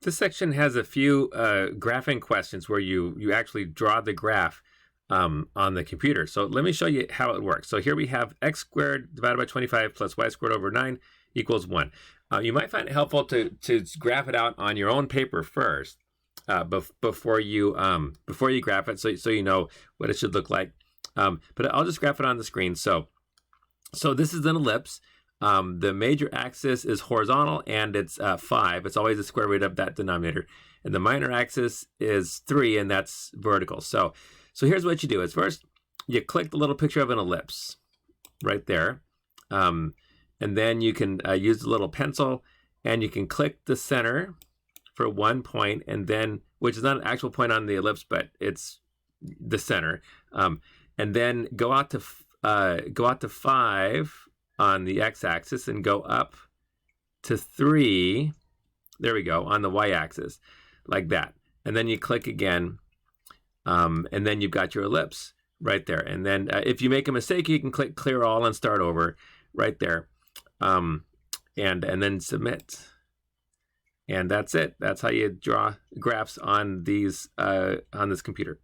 This section has a few graphing questions where you actually draw the graph on the computer. So let me show you how it works. So here we have x squared divided by 25 plus y squared over 9 equals 1. You might find it helpful to graph it out on your own paper first before you graph it, so you know what it should look like. But I'll just graph it on the screen. So this is an ellipse. The major axis is horizontal and it's 5. It's always the square root of that denominator. And the minor axis is 3 and that's vertical. So here's what you do. Is first you click the little picture of an ellipse right there. And then you can use the little pencil and you can click the center for 1 point, and then, which is not an actual point on the ellipse, but it's the center. And then go out to 5 on the x-axis and go up to 3, there we go, on the y-axis, like that. And then you click again, and then you've got your ellipse right there. And then if you make a mistake, you can click clear all and start over right there, and then submit. And that's it. That's how you draw graphs on these on this computer.